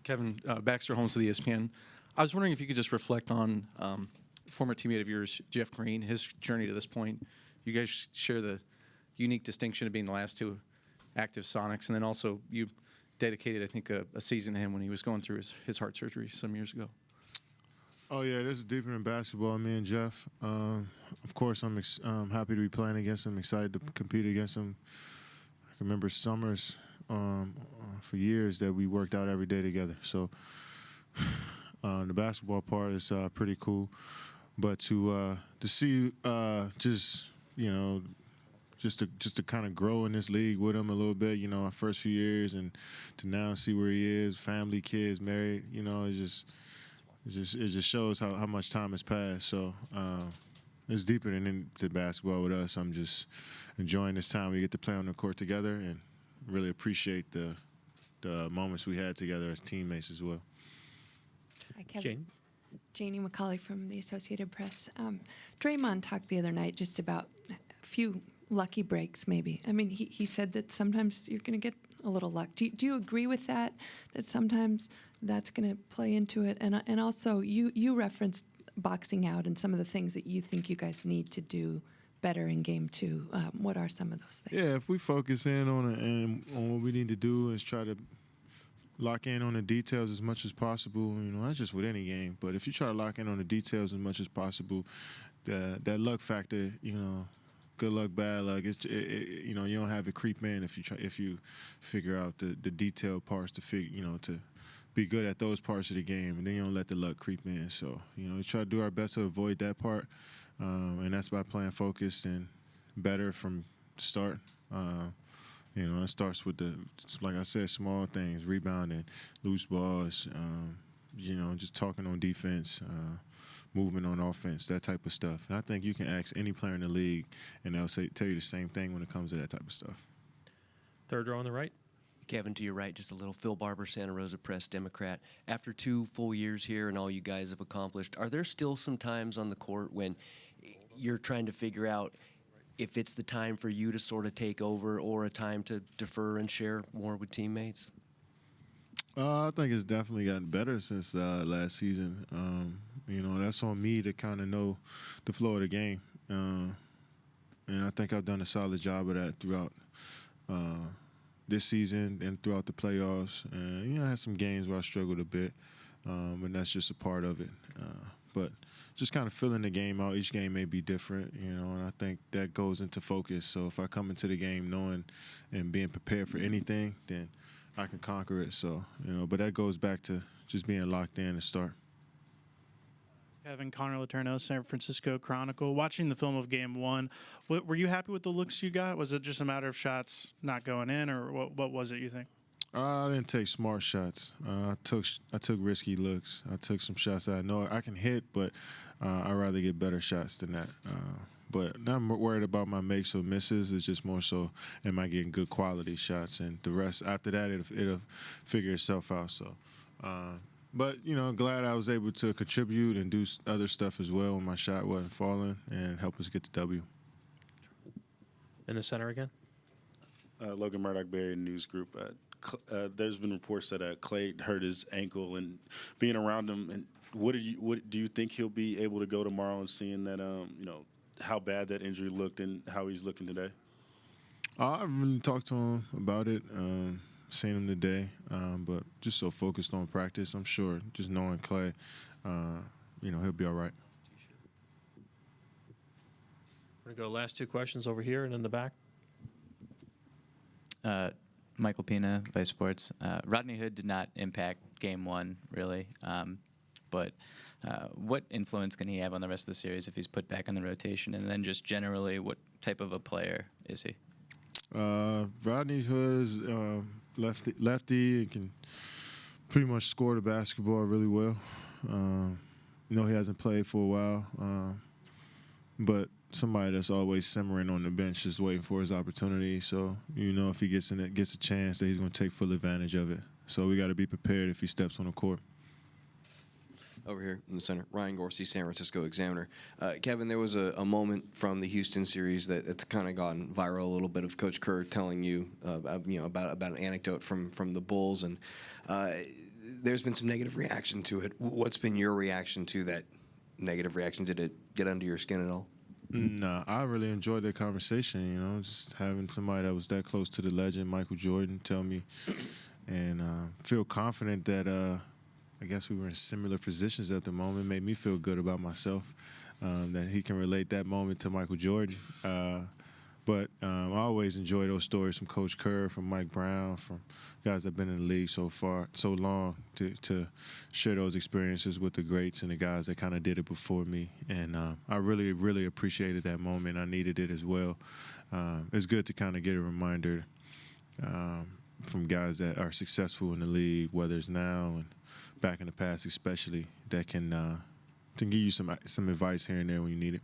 Kevin, Baxter Holmes with ESPN. I was wondering if you could just reflect on former teammate of yours, Jeff Green, his journey to this point. You guys share the unique distinction of being the last two active Sonics, and then also you dedicated, I think, a season to him when he was going through his heart surgery some years ago. Oh, yeah, this is deeper than basketball, me and Jeff. Of course, I'm happy to be playing against him, excited to compete against him. I can remember summers for years that we worked out every day together. So the basketball part is pretty cool. But to see just to kind of grow in this league with him a little bit, our first few years, and to now see where he is, family, kids, married, it just shows how much time has passed. So it's deeper than into basketball with us. I'm just enjoying this time we get to play on the court together, and really appreciate the moments we had together as teammates as well. Hi, Kevin. Janie McCauley from the Associated Press. Draymond talked the other night just about a few lucky breaks, maybe. I mean, he said that sometimes you're going to get a little luck. Do you agree with that, that sometimes that's going to play into it? And also, you referenced boxing out and some of the things that you think you guys need to do better in Game 2. What are some of those things? Yeah, if we focus in on it and on what we need to do is try to lock in on the details as much as possible, not just with any game, but if you try to lock in on the details as much as possible, that luck factor, good luck, bad luck, you don't have it creep in if you figure out the detailed parts to be good at those parts of the game, and then you don't let the luck creep in. So, we try to do our best to avoid that part, and that's by playing focused and better from the start. It starts with like I said, small things, rebounding, loose balls, just talking on defense, movement on offense, that type of stuff. And I think you can ask any player in the league, and they'll tell you the same thing when it comes to that type of stuff. Third row on the right. Kevin, to your right, just a little. Phil Barber, Santa Rosa Press, Democrat. After 2 full years here and all you guys have accomplished, are there still some times on the court when you're trying to figure out if it's the time for you to sort of take over or a time to defer and share more with teammates? I think it's definitely gotten better since last season. That's on me to kind of know the flow of the game. And I think I've done a solid job of that throughout this season and throughout the playoffs. And, I had some games where I struggled a bit, and that's just a part of it. But just kind of filling the game out. Each game may be different, and I think that goes into focus. So if I come into the game knowing and being prepared for anything, then I can conquer it. So, but that goes back to just being locked in to start. Kevin, Connor Letourneau, San Francisco Chronicle. Watching the film of Game 1, were you happy with the looks you got? Was it just a matter of shots not going in, or what was it, you think? I didn't take smart shots. I took risky looks. I took some shots that I know I can hit, but I'd rather get better shots than that. But not worried about my makes or misses. It's just more so, am I getting good quality shots? And the rest, after that, it'll figure itself out. So, but, glad I was able to contribute and do other stuff as well when my shot wasn't falling and help us get the W. In the center again. Logan Murdoch, Barry News Group. There's been reports that Clay hurt his ankle, and being around him, and what do you think he'll be able to go tomorrow, and seeing that how bad that injury looked and how he's looking today? I haven't really talked to him about it, seen him today, but just so focused on practice. I'm sure just knowing Clay, he'll be all right. We're going to go last 2 questions over here and in the back. Michael Pina, Vice Sports. Rodney Hood did not impact Game 1, really. But what influence can he have on the rest of the series if he's put back on the rotation? And then just generally, what type of a player is he? Rodney Hood is lefty and can pretty much score the basketball really well. He hasn't played for a while, but somebody that's always simmering on the bench, just waiting for his opportunity. So, if he gets a chance, that he's going to take full advantage of it. So we got to be prepared if he steps on the court. Over here in the center, Ryan Gorsey, San Francisco Examiner. Kevin, there was a moment from the Houston series that's kind of gone viral a little bit, of Coach Kerr telling you, about an anecdote from the Bulls, and there's been some negative reaction to it. What's been your reaction to that negative reaction? Did it get under your skin at all? No, I really enjoyed that conversation, just having somebody that was that close to the legend, Michael Jordan, tell me and feel confident that I guess we were in similar positions at the moment. Made me feel good about myself, that he can relate that moment to Michael Jordan. But I always enjoy those stories from Coach Kerr, from Mike Brown, from guys that have been in the league so long, to share those experiences with the greats and the guys that kind of did it before me. And I really, really appreciated that moment. I needed it as well. It's good to kind of get a reminder from guys that are successful in the league, whether it's now and back in the past especially, that can give you some advice here and there when you need it.